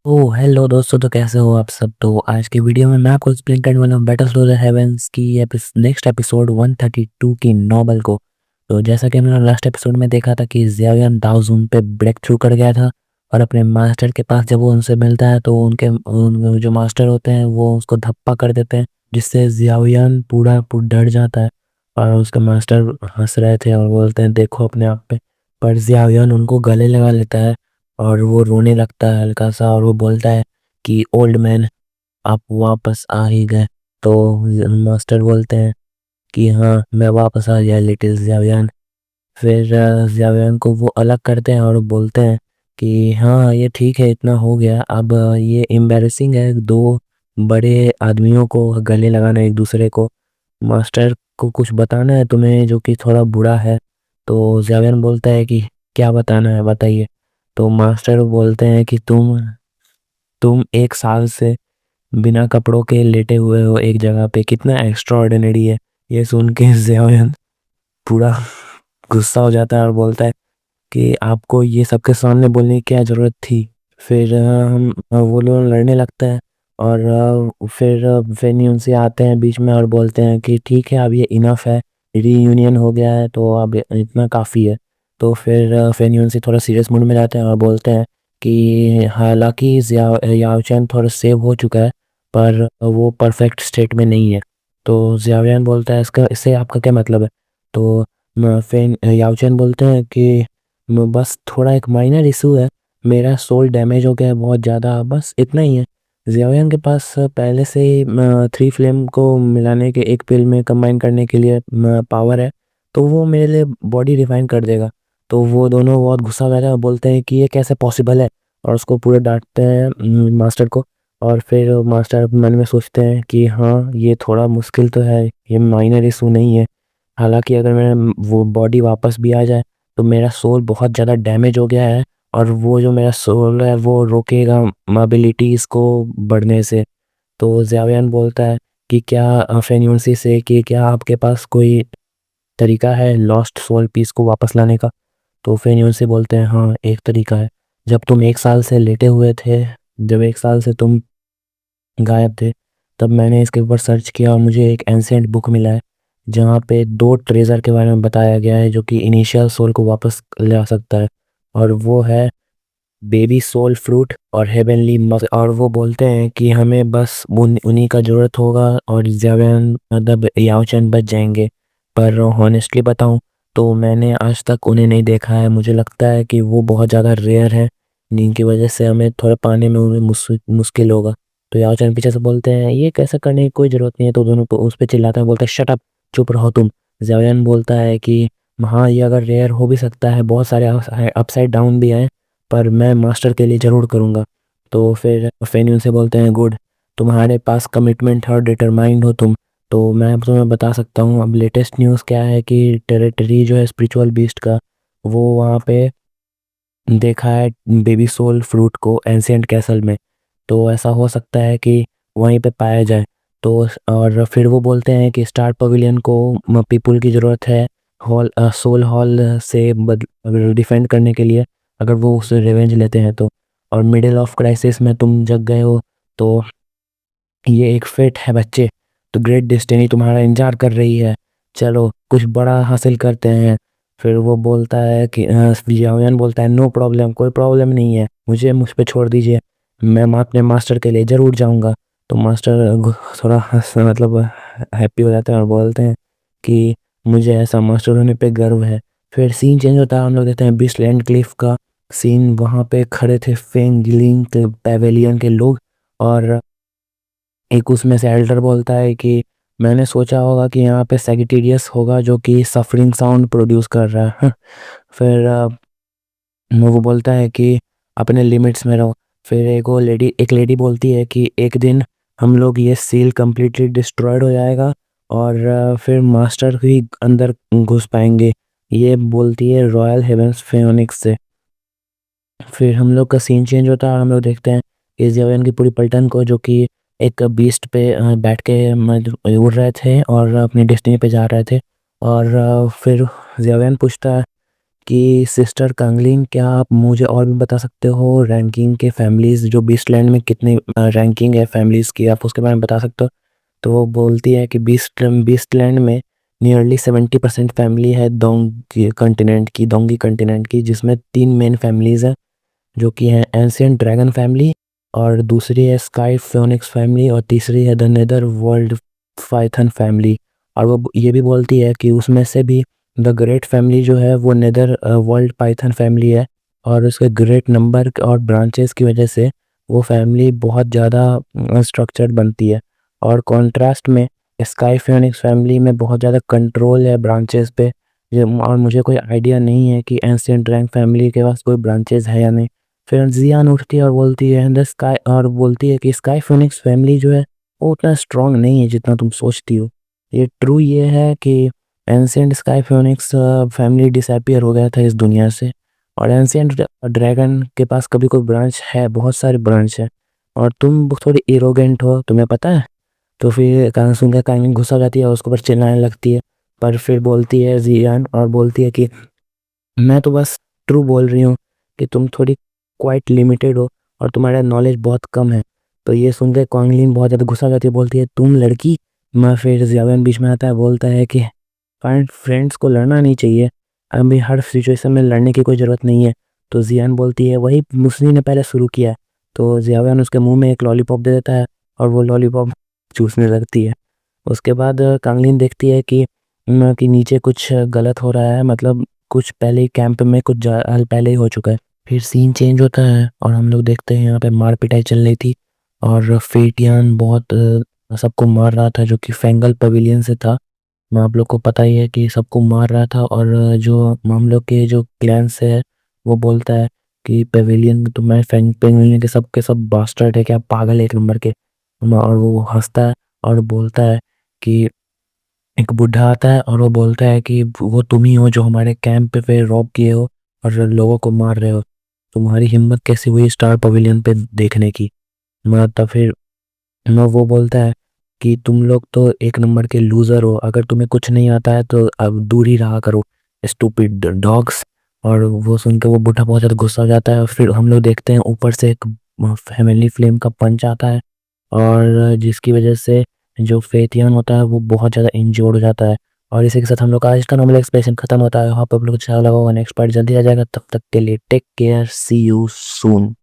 ओ hello दोस्तों, तो कैसे हो आप सब। तो आज की वीडियो में मैं आपको एक्सप्लेन करने वाला हूँ बैटल फॉर द हेवंस की नेक्स्ट एपिसोड 132 की नॉवल को। तो जैसा कि हमने लास्ट एपिसोड में देखा था कि ज़ियाओयान दाओजुन पे ब्रेक थ्रू कर गया था और अपने मास्टर के पास जब वो उनसे मिलता है तो उनके जो मास्टर होते हैं वो उसको धप्पा कर देते हैं, जिससे ज़ियाओयान पूरा डर जाता है। और उसके मास्टर हंस रहे थे और बोलते हैं देखो अपने आप पे, पर ज़ियाओयान उनको गले लगा लेता है और वो रोने लगता है हल्का सा और वो बोलता है कि ओल्ड मैन, आप वापस आ ही गए। तो मास्टर बोलते हैं कि हाँ मैं वापस आ गया लिटिल ज़ियाओयान। फिर ज़ियाओयान को वो अलग करते हैं और बोलते हैं कि हाँ ये ठीक है, इतना हो गया। अब ये एम्बैरेसिंग है दो बड़े आदमियों को गले लगाना एक दूसरे को। मास्टर को कुछ बताना है तुम्हें जो कि थोड़ा बुरा है। तो ज़ियाओयान बोलता है कि क्या बताना है बताइए। तो मास्टर बोलते हैं कि तुम एक साल से बिना कपड़ों के लेटे हुए हो एक जगह पे, कितना एक्स्ट्रा ऑर्डिनरी है। ये सुन के ज़ियाओयान पूरा गुस्सा हो जाता है और बोलता है कि आपको ये सबके सामने बोलने की क्या ज़रूरत थी। फिर वो लोग लड़ने लगते हैं और फिर वेन्यू से आते हैं बीच में और बोलते हैं कि ठीक है अब ये इनफ है, रीयूनियन हो गया है तो अब इतना काफ़ी है। तो फिर वेन्यू से थोड़ा सीरियस मूड में जाते हैं और बोलते हैं कि हालांकि याओचैन थोड़ा सेव हो चुका है पर वो परफेक्ट स्टेट में नहीं है। तो जियाओयान बोलता है इसका इससे आपका क्या मतलब है। तो फेन याओचैन बोलते हैं कि बस थोड़ा एक माइनर इशू है, मेरा सोल डैमेज हो गया है बहुत ज़्यादा, बस इतना ही है। जियाओयान के पास पहले से ही थ्री फ्लेम को मिलाने के एक पिल में कंबाइन करने के लिए पावर है, तो वो मेरे लिए बॉडी रिफाइन कर देगा। तो वो दोनों बहुत गुस्सा हो जाते हैं और बोलते हैं कि ये कैसे पॉसिबल है और उसको पूरे डांटते हैं मास्टर को। और फिर मास्टर मन में सोचते हैं कि हाँ ये थोड़ा मुश्किल तो है, ये माइनर इशू नहीं है। हालांकि अगर मेरा वो बॉडी वापस भी आ जाए तो मेरा सोल बहुत ज़्यादा डैमेज हो गया है और वो जो मेरा सोल है वो रोकेगा मोबिलिटीज़ को बढ़ने से। तो ज़ियाओयान बोलता है कि क्या फेन्यूसी से कि क्या आपके पास कोई तरीका है लॉस्ट सोल पीस को वापस लाने का। तो फेन्यूसी बोलते हैं हाँ एक तरीका है। जब तुम एक साल से लेटे हुए थे, जब एक साल से तुम गायब थे, तब मैंने इसके ऊपर सर्च किया और मुझे एक एंशिएंट बुक मिला है जहाँ पे दो ट्रेजर के बारे में बताया गया है जो कि इनिशियल सोल को वापस ला सकता है। और वो है बेबी सोल फ्रूट और हेवनली मक। और वो बोलते हैं कि हमें बस उन्हीं का ज़रूरत होगा और ज़्यावेन मतलब याओचन बच जाएंगे। पर हॉनेस्टली बताऊं तो मैंने आज तक उन्हें नहीं देखा है, मुझे लगता है कि वो बहुत ज़्यादा रेयर है जिनकी वजह से हमें थोड़ा पाने में उन्हें मुश्किल होगा। तो याओचन पीछे से बोलते हैं ये कैसे करने की कोई ज़रूरत नहीं है, तो दोनों उस पर चिल्लाते हैं, बोलते हैं शट अप, चुप रहो तुम। ज़्यावेन बोलता है कि हाँ ये अगर रेयर हो भी सकता है, बहुत सारे अपसाइड डाउन भी हैं, पर मैं मास्टर के लिए ज़रूर करूँगा। तो फिर फेन्यून से बोलते हैं गुड, तुम्हारे पास कमिटमेंट है और डिटरमाइंड हो तुम। तो मैं अब तुम्हें बता सकता हूँ अब लेटेस्ट न्यूज़ क्या है कि टेरिटरी जो है स्पिरिचुअल बीस्ट का, वो वहाँ पे देखा है बेबी सोल फ्रूट को एंशिएंट कैसल में। तो ऐसा हो सकता है कि वहीं पे पाया जाए। तो और फिर वो बोलते हैं कि स्टार पवेलियन को पीपल की ज़रूरत है हॉल सोल हॉल से डिफेंड करने के लिए, अगर वो उससे रिवेंज लेते हैं तो। और मिडिल ऑफ क्राइसिस में तुम जग गए हो, तो ये एक फेट है बच्चे, तो ग्रेट डेस्टिनी तुम्हारा इंतजार कर रही है, चलो कुछ बड़ा हासिल करते हैं। फिर वो बोलता है कि याओयान बोलता है नो प्रॉब्लम, कोई प्रॉब्लम नहीं है, मुझ पे छोड़ दीजिए, मैं अपने मास्टर के लिए ज़रूर जाऊंगा। तो मास्टर थोड़ा मतलब हैप्पी हो जाते हैं और बोलते हैं कि मुझे ऐसा मास्टर होने पे गर्व है। फिर सीन चेंज होता है, हम लोग देखते हैं बीस्ट लैंड क्लिफ का सीन। वहाँ पे खड़े थे फेंग गिलिंग के पेवेलियन के लोग और एक उसमें से एल्डर बोलता है कि मैंने सोचा होगा कि यहाँ पे सैगिटेरियस होगा जो कि सफरिंग साउंड प्रोड्यूस कर रहा है। फिर वो बोलता है कि अपने लिमिट्स में रहो। फिर एक लेडी बोलती है कि एक दिन हम लोग ये सील कम्प्लीटली डिस्ट्रॉयड हो जाएगा और फिर मास्टर ही अंदर घुस पाएंगे, ये बोलती है रॉयल हेवेंस फेनिक्स से। फिर हम लोग का सीन चेंज होता है और हम लोग देखते हैं इज़राइल की पूरी पलटन को जो कि एक बीस्ट पे बैठ के उड़ रहे थे और अपनी डेस्टिनी पे जा रहे थे। और फिर ज़ियावेन पूछता है कि सिस्टर कांगलिन, क्या आप मुझे और भी बता सकते हो रैंकिंग के फैमिलीज़ जो बीस्टलैंड में कितनी रैंकिंग है फैमिलीज़ की, आप उसके बारे में बता सकते हो? तो वो बोलती है कि बीस्टलैंड में नियरली 70% फैमिली है दोंगी कंटिनेंट की, जिसमें 3 मेन फैमिलीज़ हैं जो कि हैं एंशिएंट ड्रैगन फैमिली, और दूसरी है स्काई फिनिक्स फैमिली, और तीसरी है the nether world python family. और वो ये भी बोलती है कि उसमें से भी द ग्रेट फैमिली जो है वो नेदर वर्ल्ड पाइथन फैमिली है, और उसके ग्रेट नंबर और ब्रांचेस की वजह से वो फैमिली बहुत ज़्यादा स्ट्रक्चर्ड बनती है। और कॉन्ट्रास्ट में स्काई फिनिक्स फैमिली में बहुत ज़्यादा कंट्रोल है ब्रांचेस पे। और मुझे कोई आइडिया नहीं है कि एंशिएंट ड्रैगन फैमिली के पास कोई ब्रांचेस है या नहीं। फिर जियान उठती है और बोलती है द स्काई, और बोलती है कि स्काई फिनिक्स फैमिली जो है वो उतना स्ट्रॉन्ग नहीं है जितना तुम सोचती हो। ये ट्रू ये है कि ancient sky Phoenix family disappear हो गया था इस दुनिया से, और एंशिएंट ड्रैगन के पास कभी कोई ब्रांच है, बहुत सारे ब्रांच है, और तुम थोड़ी एरोगेंट हो, तुम्हें पता है। तो फिर गाना सुन के काइलिन गुस्सा हो जाती है और उसके ऊपर चिल्लाने लगती है। पर फिर बोलती है जियान, और बोलती है कि मैं तो बस ट्रू बोल रही हूँ कि तुम थोड़ी क्वाइट लिमिटेड हो और तुम्हारा नॉलेज बहुत कम है। तो ये सुन के कांगलिन बहुत ज़्यादा गुस्सा हो जाती है, बोलती है तुम लड़की। मैं फिर जियान बीच में आता है, बोलता है कि फ्रेंड्स को लड़ना नहीं चाहिए, अभी हर सिचुएशन में लड़ने की कोई ज़रूरत नहीं है। तो जियान बोलती है वही मुसनी ने पहले शुरू किया है। तो जियान उसके मुंह में एक लॉलीपॉप दे देता है और वो लॉलीपॉप चूसने लगती है। उसके बाद कांगलिन देखती है कि नीचे कुछ गलत हो रहा है, मतलब कुछ पहले ही कैंप में कुछ पहले ही हो चुका है। फिर सीन चेंज होता है और हम लोग देखते हैं यहाँ पे मार पिटाई चल रही थी, और फेटियान बहुत सबको मार रहा था जो कि फेंगल पवेलियन से था। मैं आप लोग को पता ही है कि सबको मार रहा था, और जो हम लोग के जो क्लैन से है वो बोलता है कि पेविलियन तो मैं पेविलियन के सब बास्टर्ड है, क्या पागल है एक नंबर के। और वो हंसता है और बोलता है कि एक बूढ़ा आता है और वो बोलता है कि वो तुम ही हो जो हमारे कैंप पे रॉब किए हो और लोगों को मार रहे हो, तुम्हारी हिम्मत कैसी हुई स्टार पवेलियन पे देखने की। मैं तब फिर मैं वो बोलता है कि तुम लोग तो एक नंबर के लूज़र हो, अगर तुम्हें कुछ नहीं आता है तो अब दूर ही रहा करो, स्टूपिड डॉग्स। और वो सुन के वो बूढ़ा बहुत ज़्यादा गुस्सा हो जाता है, और फिर हम लोग देखते हैं ऊपर से एक फैमिली फ्लेम का पंच आता है, और जिसकी वजह से जो फेथियन होता है वो बहुत ज़्यादा इंजोर्ड हो जाता है। और इसी के साथ हम लोग का आज का नॉर्मल एक्सप्रेशन खत्म होता है। यहाँ पर आप लोग अच्छा लगा होगा, नेक्स्ट पार्ट जल्दी आ जाएगा, तब तक के लिए take care, see you soon.